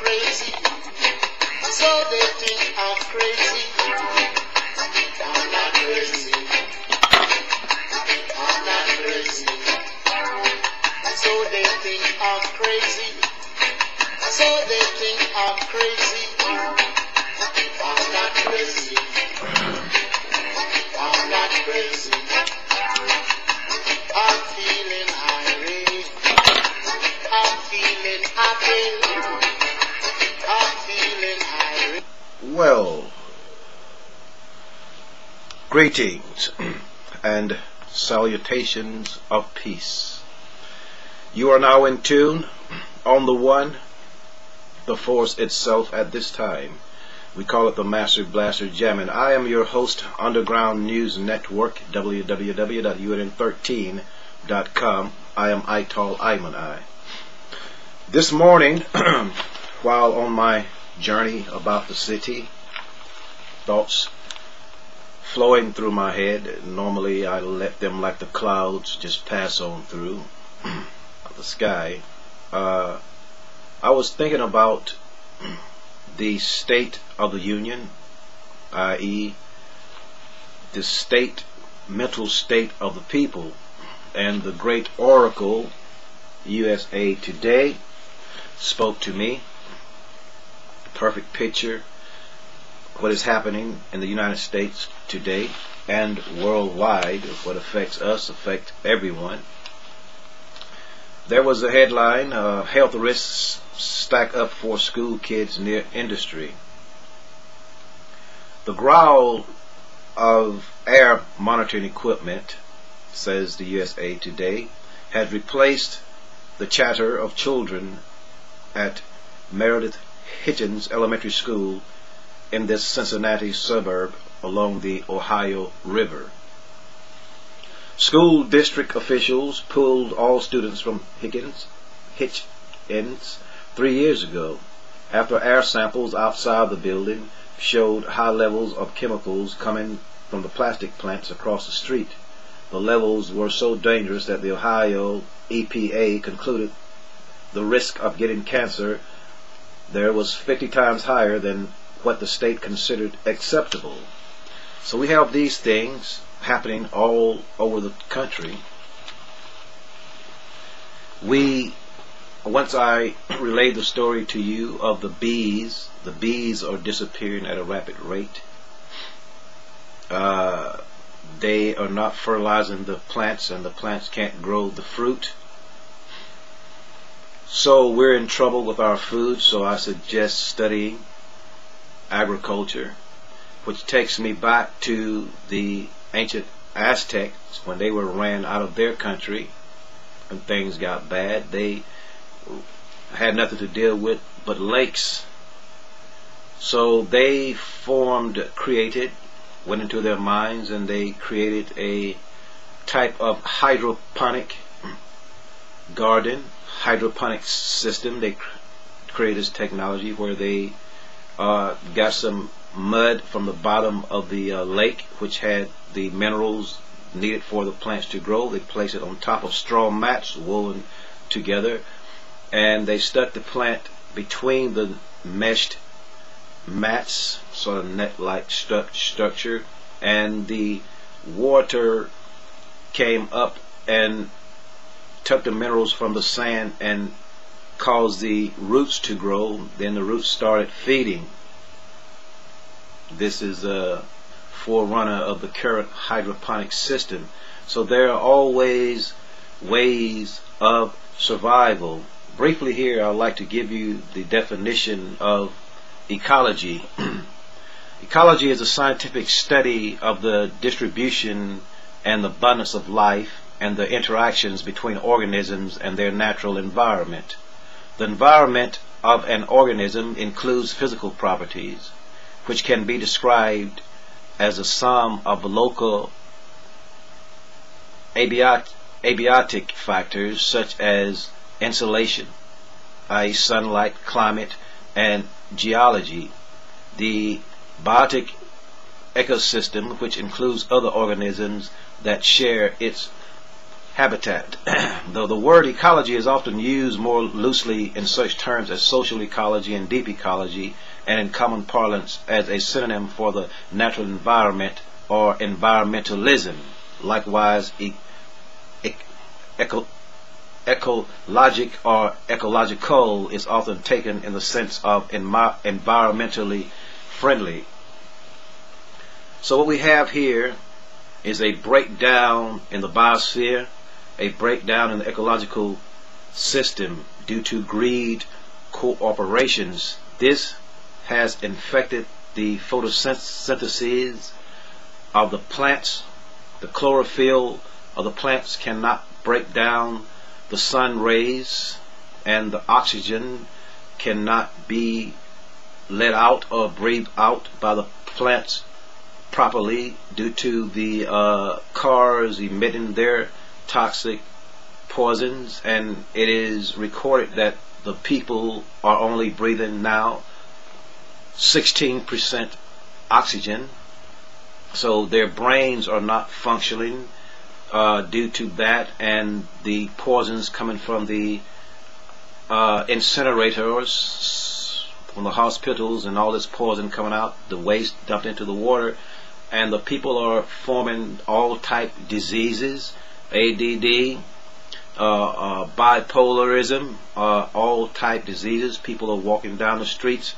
crazy. So they think I'm crazy. I'm not crazy. I'm not crazy. So they think I'm crazy. So they think I'm crazy. I'm not crazy. I'm not crazy. I'm feeling irate. I'm feeling happy. I'm feeling irate. Well, greetings and salutations of peace. You are now in tune on the one, the force itself at this time. We call it the Master Blaster Jam, and I am your host, Underground News Network, www.un13.com. I am Ital, Iman. This morning, while on my journey about the city, thoughts flowing through my head. Normally I let them, like the clouds, just pass on through the sky. I was thinking about the state of the union, i.e. the mental state of the people, and the great oracle USA Today spoke to me. Perfect picture of what is happening in the United States today and worldwide. What affects us affects everyone. There was a headline, health risks stack up for school kids near industry. The growl of air monitoring equipment, says the USA Today, has replaced the chatter of children at Meredith Hitchens Elementary School in this Cincinnati suburb along the Ohio River. School district officials pulled all students from Hitchens 3 years ago after air samples outside the building showed high levels of chemicals coming from the plastic plants across the street. The levels were so dangerous that the Ohio EPA concluded the risk of getting cancer there was 50 times higher than what the state considered acceptable. So we have these things happening all over the country. Once I relayed the story to you of the bees are disappearing at a rapid rate. They are not fertilizing the plants, and the plants can't grow the fruit. So we're in trouble with our food, so I suggest studying agriculture, which takes me back to the ancient Aztecs when they were ran out of their country and things got bad. They had nothing to deal with but lakes. So they went into their minds, and they created a type of hydroponic garden, hydroponic system. They created this technology where they got some mud from the bottom of the lake, which had the minerals needed for the plants to grow. They placed it on top of straw mats woven together, and they stuck the plant between the meshed mats, sort of net-like structure, and the water came up and took the minerals from the sand and caused the roots to grow. Then the roots started feeding. This is a forerunner of the current hydroponic system. So there are always ways of survival. Briefly here, I'd like to give you the definition of ecology. Ecology is a scientific study of the distribution and the abundance of life and the interactions between organisms and their natural environment. The environment of an organism includes physical properties, which can be described as a sum of local abiotic factors such as insulation, i.e. sunlight, climate, and geology. The biotic ecosystem, which includes other organisms that share its habitat. Though the word ecology is often used more loosely in such terms as social ecology and deep ecology, and in common parlance as a synonym for the natural environment or environmentalism. Likewise, ecologic or ecological is often taken in the sense of environmentally friendly. So what we have here is a breakdown in the biosphere, a breakdown in the ecological system due to greed cooperations. This has infected the photosynthesis of the plants. The chlorophyll of the plants cannot break down the sun rays, and the oxygen cannot be let out or breathed out by the plants properly due to the cars emitting their toxic poisons. And it is recorded that the people are only breathing now 16% oxygen, so their brains are not functioning due to that, and the poisons coming from the incinerators, from the hospitals, and all this poison coming out, the waste dumped into the water, and the people are forming all type diseases, ADD, bipolarism, all type diseases. People are walking down the streets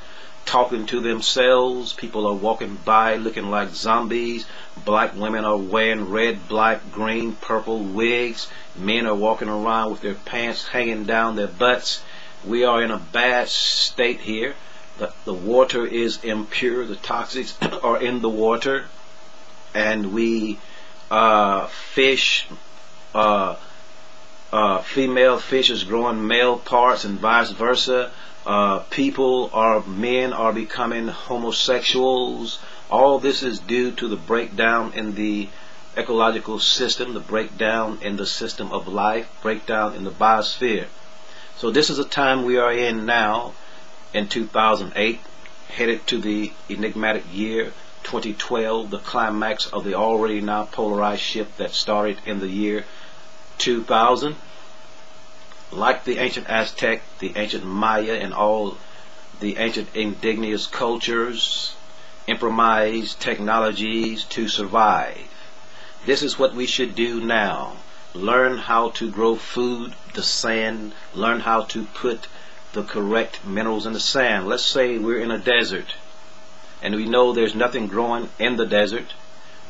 talking to themselves. People are walking by looking like zombies. Black women are wearing red, black, green, purple wigs. Men are walking around with their pants hanging down their butts. We are in a bad state here. The water is impure. The toxics are in the water, and we fish, female fish is growing male parts and vice versa. Men are becoming homosexuals. All this is due to the breakdown in the ecological system, the breakdown in the system of life, breakdown in the biosphere. So this is a time we are in now, in 2008, headed to the enigmatic year 2012, the climax of the already now polarized shift that started in the year 2000. Like the ancient Aztec, the ancient Maya, and all the ancient indigenous cultures, improvise technologies to survive. This is what we should do now. Learn how to grow food, the sand, learn how to put the correct minerals in the sand. Let's say we're in a desert, and we know there's nothing growing in the desert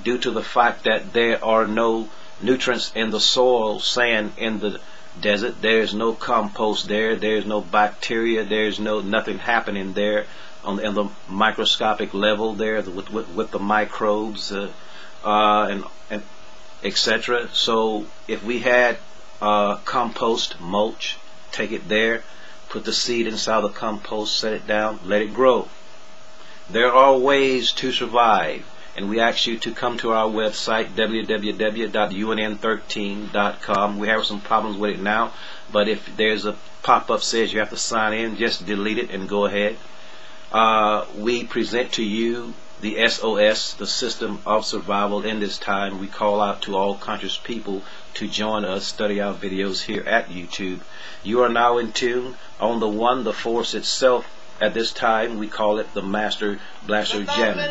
due to the fact that there are no nutrients in the soil, sand in the desert. There's no compost there, there's no bacteria, there's nothing happening there on the microscopic level there with the microbes and etc. So if we had compost, mulch, take it there, put the seed inside the compost, set it down, let it grow. There are ways to survive, and we ask you to come to our website, www.unn13.com. We have some problems with it now, but if there's a pop-up says you have to sign in, just delete it and go ahead. We present to you the SOS, the system of survival in this time. We call out to all conscious people to join us, study our videos here at YouTube. You are now in tune on the one, the force itself. At this time, we call it the Master Blaster Jamming.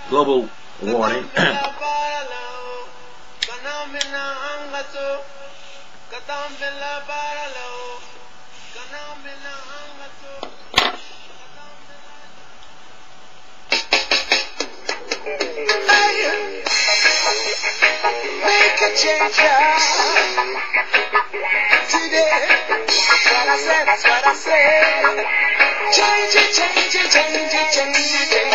Global warning. Make a change today. That's what I said, that's what I said. Change it, change it, change it, change it, change it.